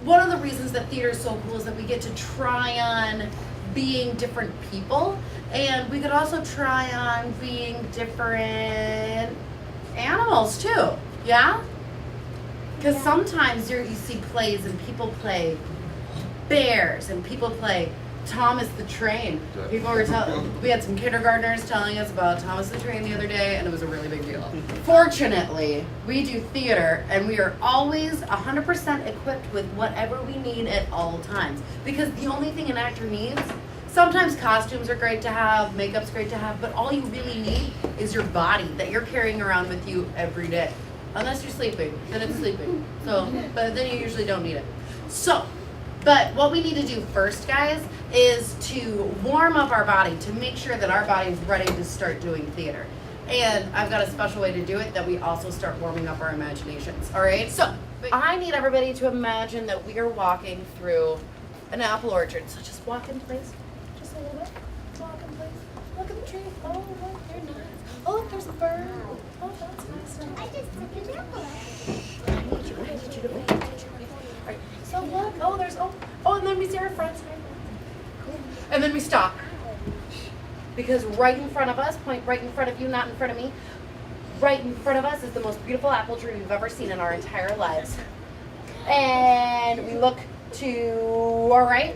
one of the reasons that theater is so cool is that we get to try on being different people, and we could also try on being different animals too, yeah? Because sometimes you see plays and people play bears and people play Thomas the Train. People were we had some kindergartners telling us about Thomas the Train the other day, and it was a really big deal. Fortunately, we do theater, and we are always 100% equipped with whatever we need at all times. Because the only thing an actor needs, sometimes costumes are great to have, makeup's great to have, but all you really need is your body that you're carrying around with you every day. Unless you're sleeping, then it's sleeping. So, but then you usually don't need it. So, but what we need to do first, guys, is to warm up our body to make sure that our body is ready to start doing theater. And I've got a special way to do it that we also start warming up our imaginations, all right? So I need everybody to imagine that we are walking through an apple orchard. So just walk in place, just a little bit. Walk in place. Look at the tree. Oh, look, they're nice. Oh, look, there's a bird. Oh, that's nice. I just took an apple. I need you to pay attention. All right, so look, and then we see our friends. And then we stop. Because right in front of us, point right in front of you, not in front of me, right in front of us is the most beautiful apple tree we've ever seen in our entire lives. And we look to our right,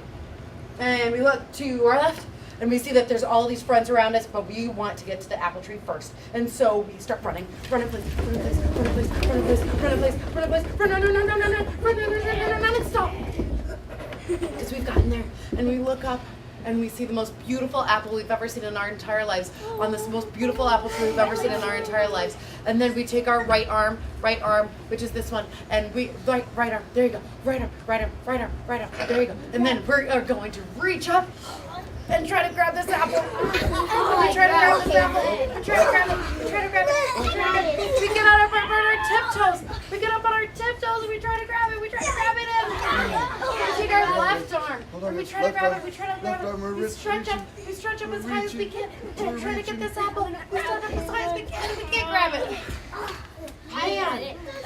and we look to our left, and we see that there's all these friends around us, but we want to get to the apple tree first. And so we start running, run in place, run in place, run in place, run in place, run in place, run in place, run, no, no, no, no, no, no, run, and stop. Because we've gotten there, and we look up, and we see the most beautiful apple we've ever seen in our entire lives, on this most beautiful apple tree we've ever seen in our entire lives. And then we take our right arm, which is this one, and we, right arm, there you go, right arm, there you go. And then we're going to reach up and try to grab this apple. We try to grab this apple. We try to grab it. We get on our tiptoes. We get up on our tiptoes and we try to grab it. We take our left arm. And we try to grab it. We stretch up as high as we can. We try to get this apple. We stretch up as high as we can and we can't grab it.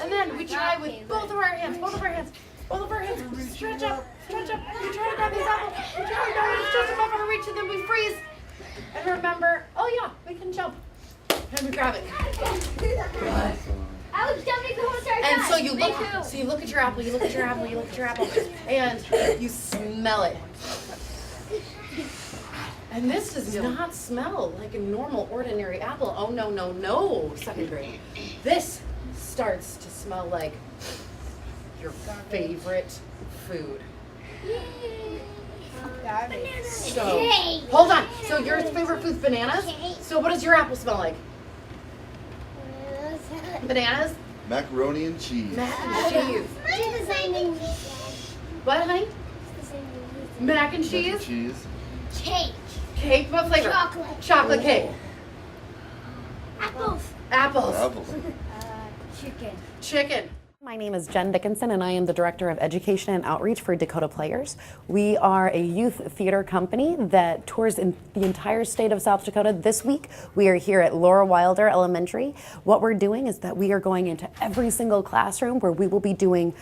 And then we try with both of our hands. We stretch up. We try to grab this apple. We try to grab it. It's just above our reach, and then we freeze. And remember, oh yeah, we can jump. And we grab it. I was jumping the whole entire time. And so you look at your apple, and you smell it. And this does not smell like a normal, ordinary apple. Oh no, second grade. This starts to smell like your favorite food. So, hold on. So your favorite food's bananas? So what does your apple smell like? Bananas? Macaroni and cheese. Mac and cheese. It's the same thing. What, honey? It's the same thing. Mac and cheese? Mac and cheese. Cake. Cake? What flavor? Chocolate. Chocolate cake. Apples. Apples. Apples. Chicken. My name is Jen Dickinson, and I am the Director of Education and Outreach for Dakota Players. We are a youth theater company that tours in the entire state of South Dakota. This week, we are here at Laura Wilder Elementary. What we're doing is that we are going into every single classroom where we will be doing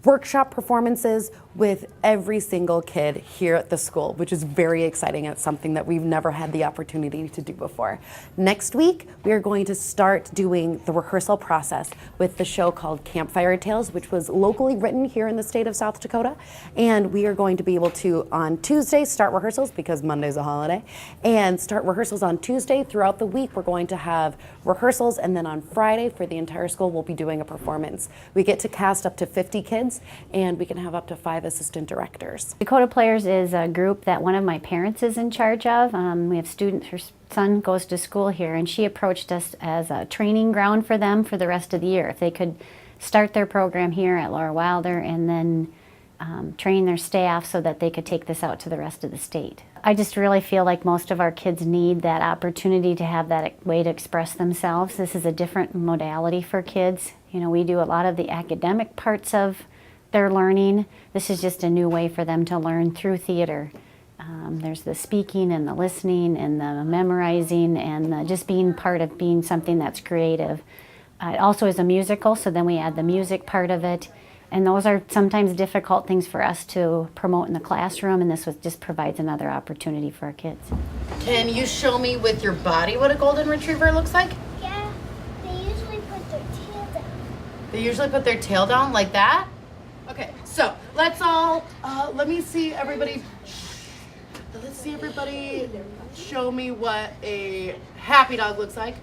workshop performances with every single kid here at the school, which is very exciting. It's something that we've never had the opportunity to do before. Next week, we are going to start doing the rehearsal process with the show called Campfire Tales, which was locally written here in the state of South Dakota. And we are going to be able to, on Tuesday, start rehearsals because Monday's a holiday, and start rehearsals on Tuesday. Throughout the week, we're going to have rehearsals, and then on Friday, for the entire school, we'll be doing a performance. We get to cast up to 50 kids, and we can have up to 5 assistant directors. Dakota Players is a group that one of my parents is in charge of. We have students, her son goes to school here, and she approached us as a training ground for them for the rest of the year. If they could start their program here at Laura Wilder and then train their staff so that they could take this out to the rest of the state. I just really feel like most of our kids need that opportunity to have that way to express themselves. This is a different modality for kids. You know, we do a lot of the academic parts of their learning. This is just a new way for them to learn through theater. There's the speaking and the listening and the memorizing and the just being part of being something that's creative. It also is a musical, so then we add the music part of it. And those are sometimes difficult things for us to promote in the classroom, and this just provides another opportunity for our kids. Can you show me with your body what a golden retriever looks like? Yeah, they usually put their tail down. They usually put their tail down like that? Okay, so let's all, let me see everybody, show me what a happy dog looks like.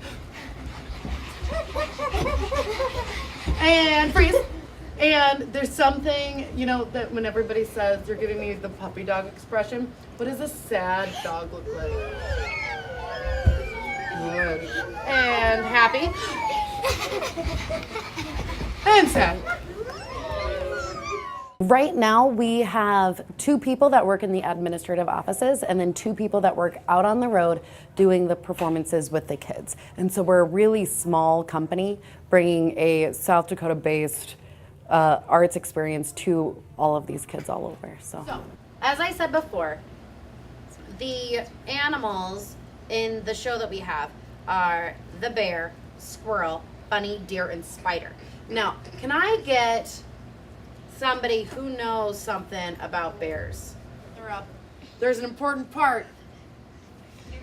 And freeze. And there's something, you know, that when everybody says they're giving me the puppy dog expression, what does a sad dog look like? Good. And happy. And sad. Right now, we have 2 people that work in the administrative offices and then 2 people that work out on the road doing the performances with the kids. And so we're a really small company bringing a South Dakota-based arts experience to all of these kids all over. So, as I said before, the animals in the show that we have are the bear, squirrel, bunny, deer, and spider. Now, can I get somebody who knows something about bears? They're up. There's an important part.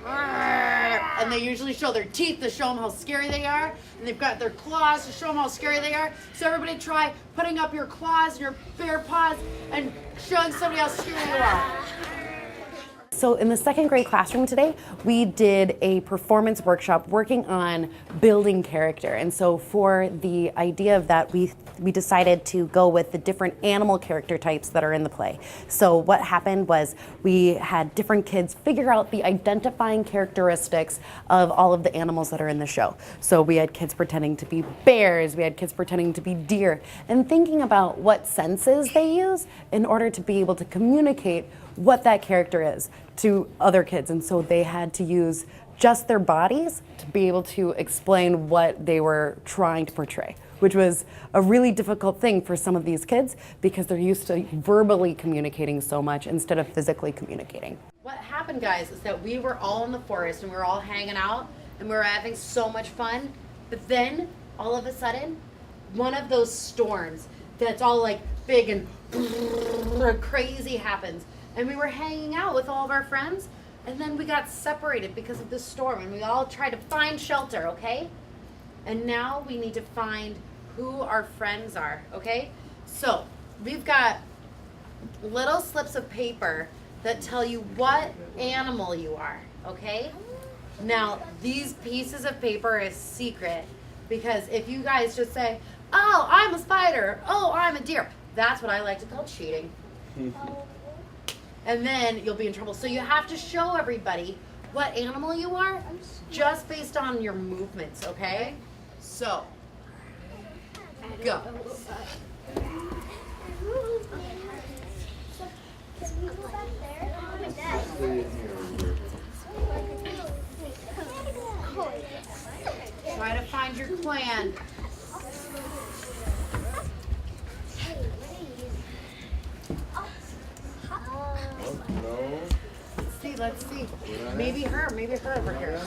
And they usually show their teeth to show them how scary they are. And they've got their claws to show them how scary they are. So everybody try putting up your claws, your bear paws, and showing somebody how scary you are. So in the 2nd grade classroom today, we did a performance workshop working on building character. And so for the idea of that, we decided to go with the different animal character types that are in the play. So what happened was we had different kids figure out the identifying characteristics of all of the animals that are in the show. So we had kids pretending to be bears, we had kids pretending to be deer, and thinking about what senses they use in order to be able to communicate what that character is to other kids. And so they had to use just their bodies to be able to explain what they were trying to portray, which was a really difficult thing for some of these kids because they're used to verbally communicating so much instead of physically communicating. What happened, guys, is that we were all in the forest and we were all hanging out and we were having so much fun. But then, all of a sudden, one of those storms that's all like big and crazy happens. And we were hanging out with all of our friends, and then we got separated because of this storm, and we all tried to find shelter, okay? And now we need to find who our friends are, okay? So we've got little slips of paper that tell you what animal you are, okay? Now, these pieces of paper is secret, because if you guys just say, oh, I'm a spider, oh, I'm a deer, that's what I like to call cheating. And then you'll be in trouble. So you have to show everybody what animal you are just based on your movements, okay? So, go. Try to find your clan. Let's see. Maybe her over here.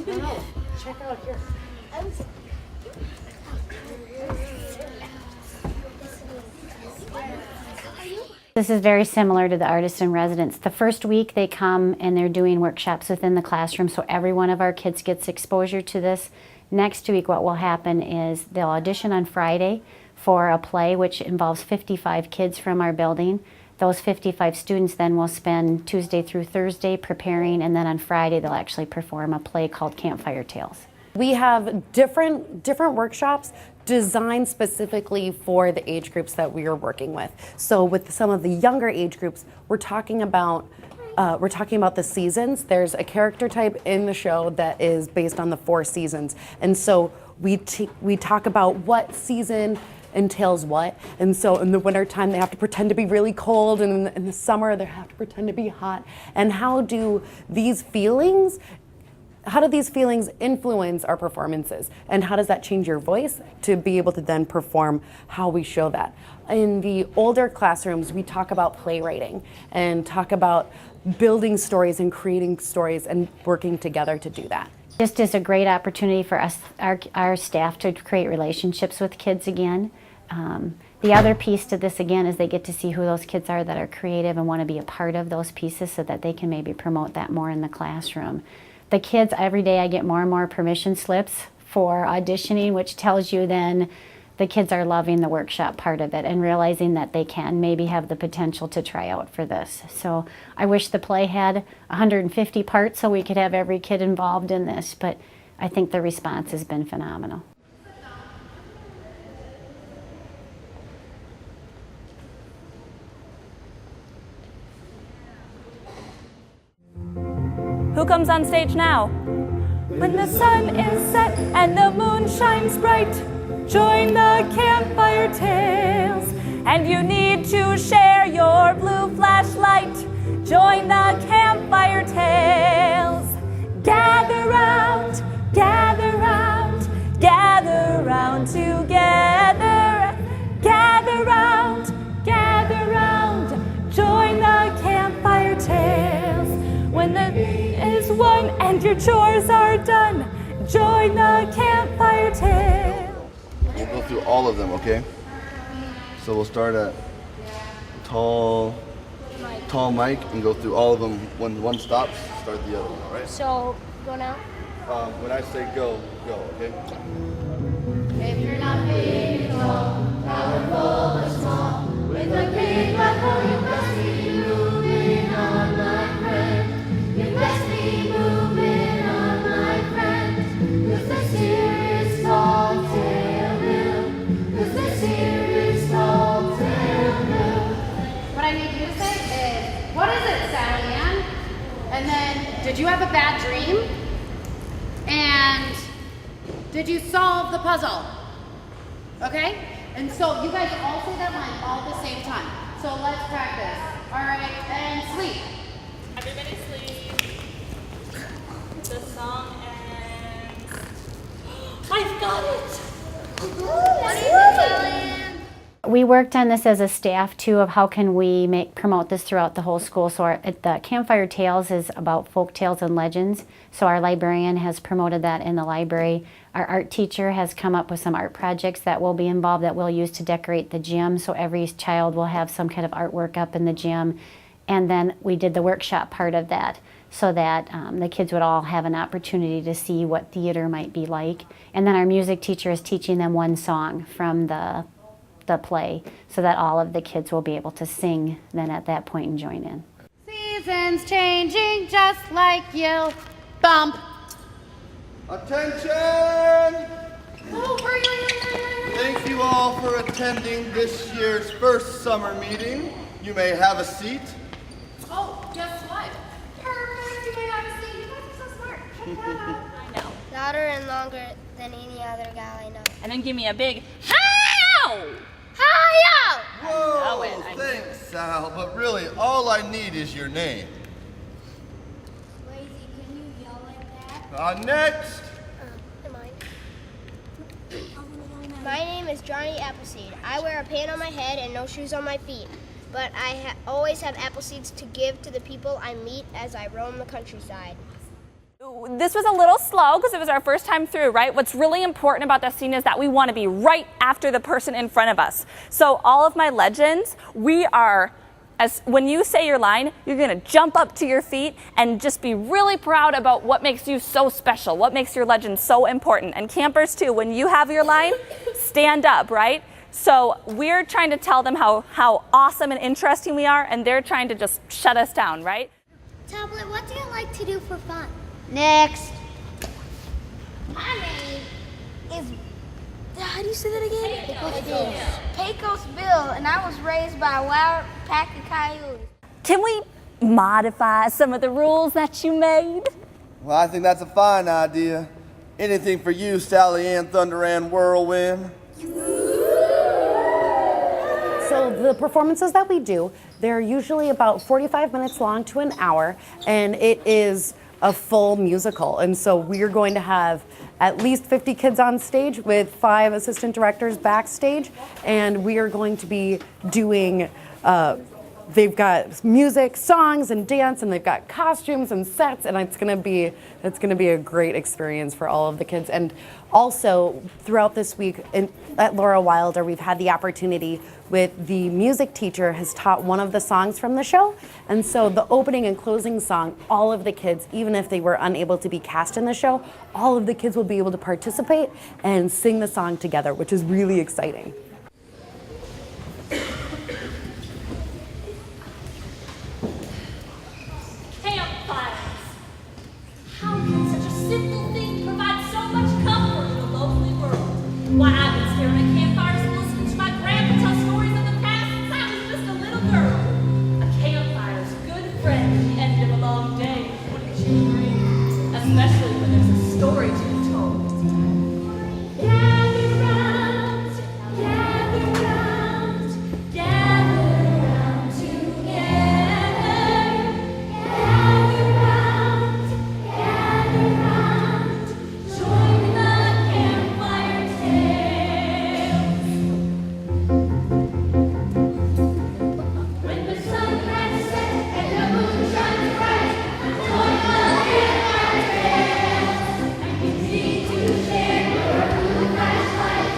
No, check out here. This is very similar to the artist in residence. The first week they come and they're doing workshops within the classroom, so every one of our kids gets exposure to this. Next week what will happen is they'll audition on Friday for a play which involves 55 kids from our building. Those 55 students then will spend Tuesday through Thursday preparing, and then on Friday they'll actually perform a play called Campfire Tales. We have different workshops designed specifically for the age groups that we are working with. So with some of the younger age groups, we're talking about the seasons. There's a character type in the show that is based on the 4 seasons, and so we talk about what season entails what. And so in the wintertime they have to pretend to be really cold, and in the summer they have to pretend to be hot. And how do these feelings influence our performances? And how does that change your voice to be able to then perform how we show that? In the older classrooms, we talk about playwriting and talk about building stories and creating stories and working together to do that. Just is a great opportunity for us, our staff, to create relationships with kids again. The other piece to this, again, is they get to see who those kids are that are creative and want to be a part of those pieces so that they can maybe promote that more in the classroom. The kids, every day I get more and more permission slips for auditioning, which tells you then the kids are loving the workshop part of it and realizing that they can maybe have the potential to try out for this. So I wish the play had 150 parts so we could have every kid involved in this, but I think the response has been phenomenal. Who comes on stage now? When the sun is set and the moon shines bright, join the campfire tales. And you need to share your blue flashlight. Join the campfire tales. Gather round, gather round, gather round together. Gather round, gather round, join the campfire tales. When the is one and your chores are done, join the campfire tale. We'll go through all of them, okay? So we'll start at tall Mike and go through all of them. When one stops, start the other one, all right? So, go now? When I say go, okay? If you're not big and tall, powerful or small, with a big black hole, you must be moving on, my friend. You must be moving on, my friend. 'Cause this here is Tall Tale Hill. 'Cause this here is Tall Tale Hill. What I need you to say is, what is it, Sally Ann? And then, did you have a bad dream? And did you solve the puzzle? Okay? And so you guys all say that line all at the same time. So let's practice. All right, and sleep. Everybody sleep. The song ends. I've got it! What is it, Sally? We worked on this as a staff too of how can we promote this throughout the whole school. So the Campfire Tales is about folk tales and legends. So our librarian has promoted that in the library. Our art teacher has come up with some art projects that will be involved that we'll use to decorate the gym. So every child will have some kind of artwork up in the gym. And then we did the workshop part of that so that the kids would all have an opportunity to see what theater might be like. And then our music teacher is teaching them one song from the play so that all of the kids will be able to sing then at that point and join in. Seasons changing just like you. Bump. Attention! Oh, hurry. Thank you all for attending this year's first summer meeting. You may have a seat. Oh, guess what? Perfect. You may have a seat. You guys are so smart. Check that out. I know. Louder and longer than any other gal I know. And then give me a big hi-yo! Hi-yo! Whoa, it, I know. thanks, Sal. But really, all I need is your name. Lazy, can you yell like that? Next. My name is Johnny Appleseed. I wear a pan on my head and no shoes on my feet. But I always have apple seeds to give to the people I meet as I roam the countryside. This was a little slow because it was our first time through, right? What's really important about this scene is that we want to be right after the person in front of us. So all of my legends, when you say your line, you're going to jump up to your feet and just be really proud about what makes you so special, what makes your legend so important. And campers too, when you have your line, stand up, right? So we're trying to tell them how awesome and interesting we are, and they're trying to just shut us down, right? Tablet, what do you like to do for fun? Next. My name is, how do you say that again? Pecos Bill, and I was raised by a wild pack of coyotes. Can we modify some of the rules that you made? Well, I think that's a fine idea. Anything for you, Sally Ann, Thunder Ann, Whirlwind. So the performances that we do, they're usually about 45 minutes long to an hour, and it is a full musical. And so we're going to have at least 50 kids on stage with 5 assistant directors backstage, and we are going to be doing they've got music, songs, and dance, and they've got costumes and sets, and it's gonna be a great experience for all of the kids. And also throughout this week at Laura Wilder, we've had the opportunity with the music teacher has taught one of the songs from the show, and so the opening and closing song, all of the kids, even if they were unable to be cast in the show, all of the kids will be able to participate and sing the song together, which is really exciting. Campfires. How can such a simple thing provide so much comfort in a lonely world? Why, I've been staring at campfires and listening to my grandpa tell stories of the past since I was just a little girl. A campfire's a good friend at the end of a long day, wouldn't you agree? Especially when there's a story to be told. Gather round, gather round, gather round together. Gather round, join the campfire tales. When the sun has set and the moon shines bright, join the campfire tales. And continue to share your blue flashlight.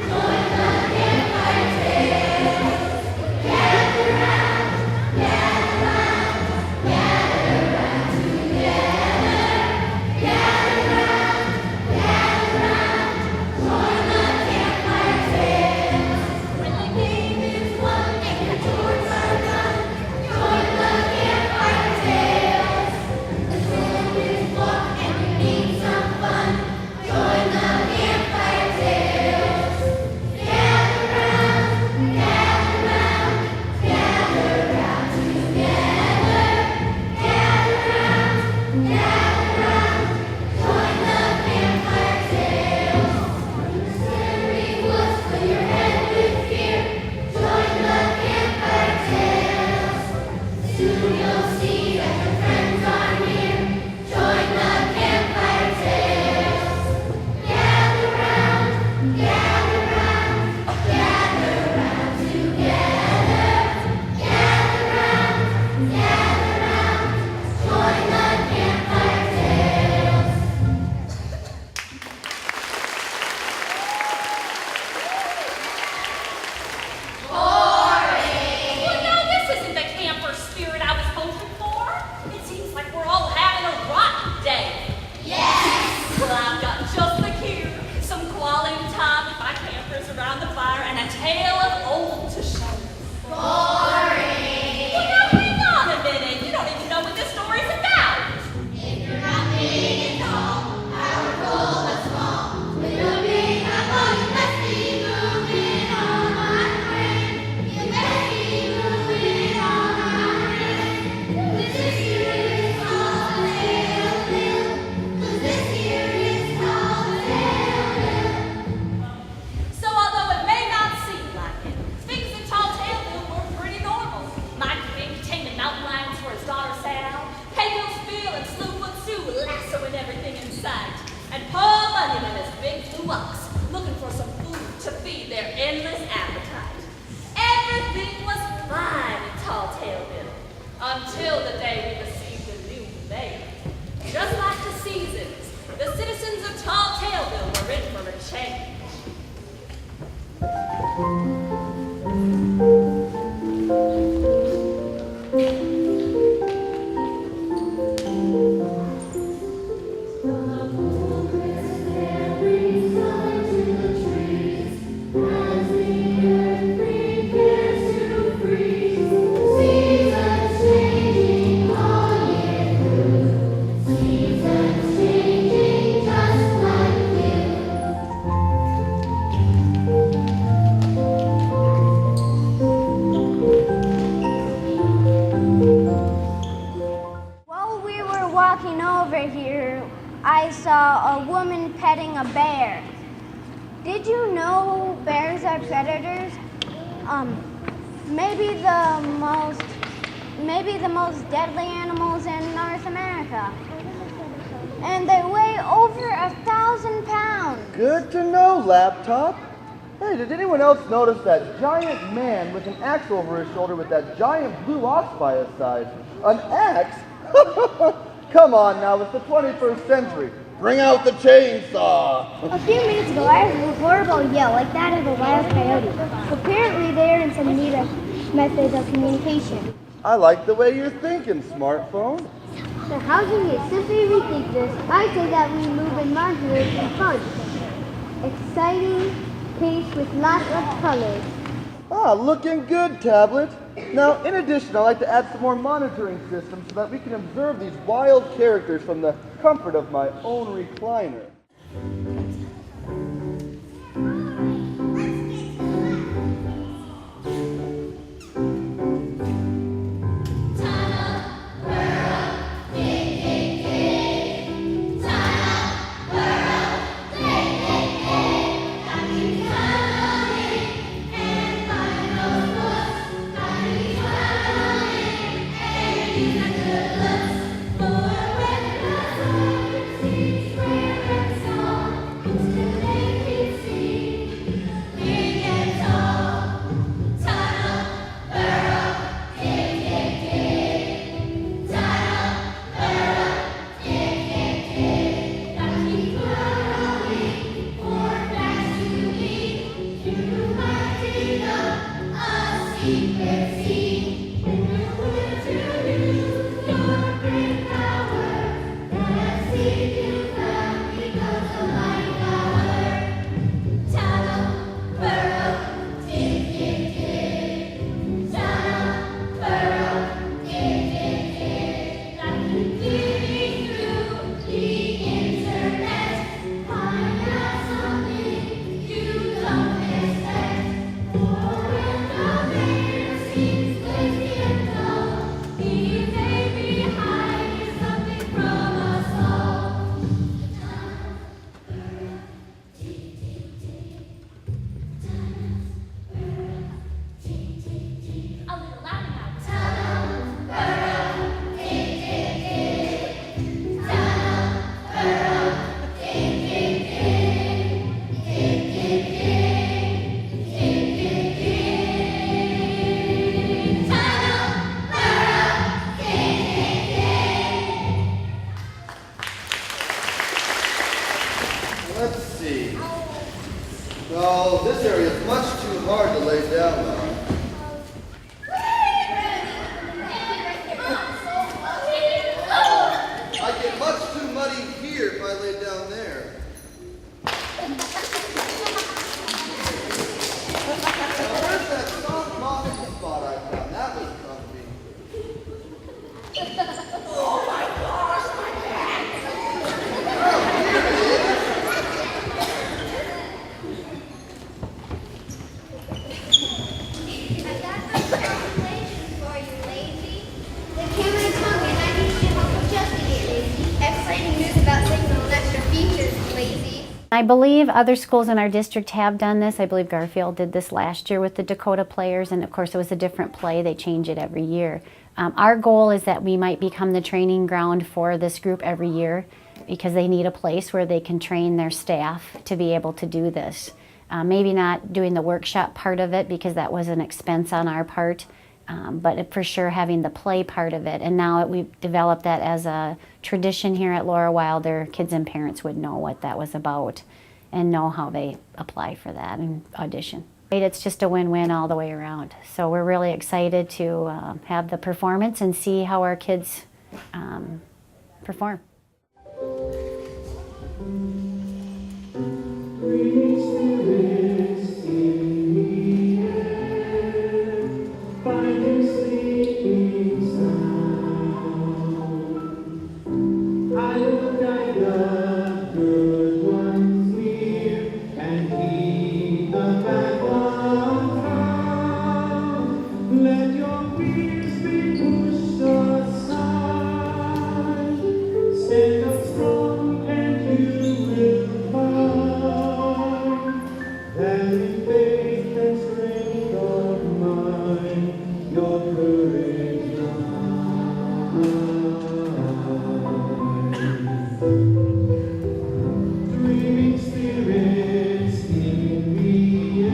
Join the campfire tales. Gather round, gather round, gather round together. Gather round, join the campfire tales. When the game is won and the chores are done, join the campfire tales. The room is warm and you need some fun, join the campfire tales. Gather round, gather round, gather round together. Gather round, join the campfire tales. From the scary woods fill your head with fear, join the campfire tales. Soon you'll see that your friends are near, join the campfire tales. Gather round, gather round, gather round together. Gather round, join the campfire tales. Well, no, this isn't the camper spirit I was hoping for. It seems like we're all having a rotten day. Yes! Well, I've got just the cue. Some quality time with my campers around the fire and a tale of old to show. Boring! Well, now hang on a minute. You don't even know what this story's about. If you're not big and tall, powerful but small, with a big apple, you must be moving on, my friend. You must be moving on, my friend. 'Cause this here is called a tale bill. 'Cause this here is called a tale bill. So although it may not seem like it, things in Tall Taleville were pretty normal. Mike Big taming mountain lions for his daughter Sal, Hayville's Bill and Slewfoot Sue lassoing everything in sight, and Paul Bunyan and his big blue ox looking for some food to feed their endless appetite. Everything was fine in Tall Taleville until the day we received a new mayor. Just like the seasons, the citizens of Tall Taleville were in for a change. While we were walking over here, I saw a woman petting a bear. Did you know bears are predators? Maybe the most deadly animals in North America. And they weigh over 1,000 pounds. Good to know, laptop. Hey, did anyone else notice that giant man with an axe over his shoulder with that giant blue ox by his side? An axe? Come on now, it's the 21st century. Bring out the chainsaw. A few minutes ago, I heard a horrible yell like that of a wild coyote. Apparently, they are in some need of methods of communication. I like the way you're thinking, smartphone. So how can we simply rethink this? I say that we move in modular and fun. Exciting pace with lots of colors. Ah, looking good, tablet. Now, in addition, I'd like to add some more monitoring systems so that we can observe these wild characters from the comfort of my own recliner. Let's see. No, this area is much too hard to lay down on. I get much too muddy here if I lay down there. Now, where's that soft mossy spot I found? That was comfy. Oh my gosh, my back! Oh, here it is. I got some calculations for you, lazy. The camera's hung and I need your help adjusting it, lazy. Exciting news about signal and extra features, lazy. I believe other schools in our district have done this. I believe Garfield did this last year with the Dakota Players, and of course it was a different play. They change it every year. Our goal is that we might become the training ground for this group every year because they need a place where they can train their staff to be able to do this. Maybe not doing the workshop part of it because that was an expense on our part, but for sure having the play part of it. And now we've developed that as a tradition here at Laura Wilder. Kids and parents would know what that was about and know how they apply for that and audition. It's just a win-win all the way around. So we're really excited to have the performance and see how our kids perform. Dreaming spirits in the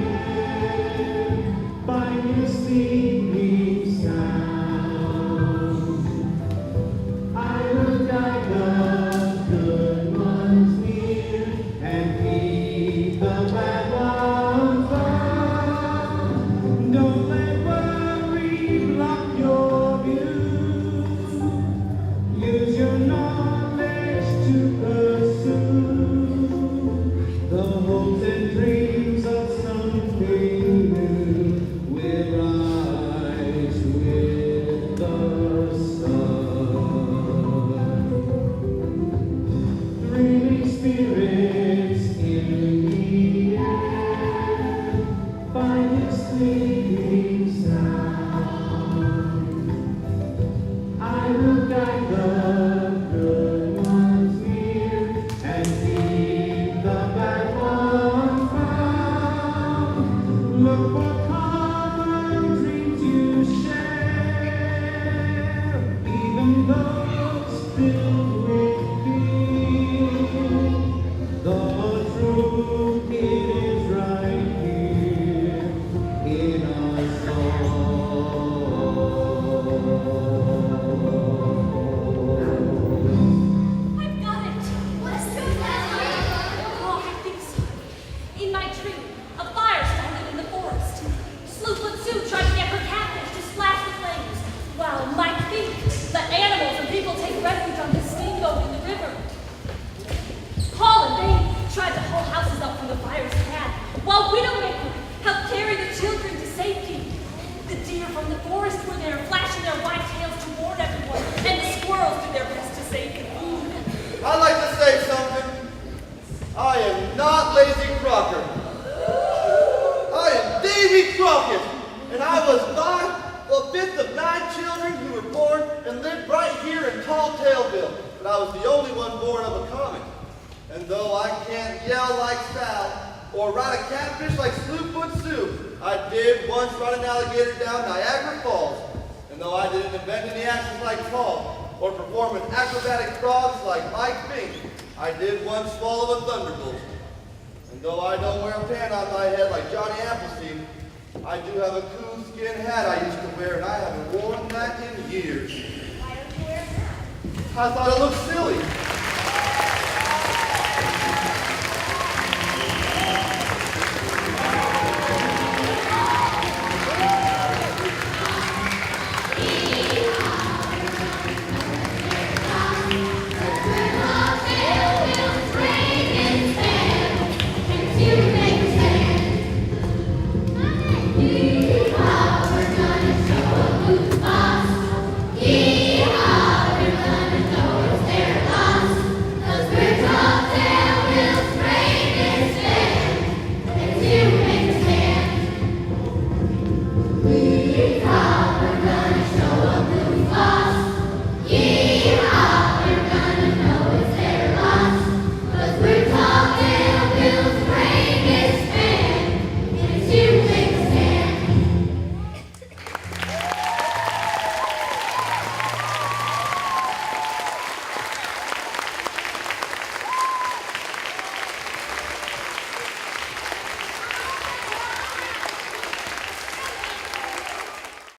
born and lived right here in Tall Taleville, but I was the only one born of a comet. And though I can't yell like Sal or ride a catfish like Slewfoot Sue, I did once run an alligator down Niagara Falls. And though I didn't invent any actions like Paul or perform an acrobatic frogs like Mike Fink, I did once swallow a thunderbolt. And though I don't wear a pan on my head like Johnny Appleseed, I do have a coonskin hat I used to wear, and I haven't worn that in years. Why don't you wear a hat? I thought it looked silly.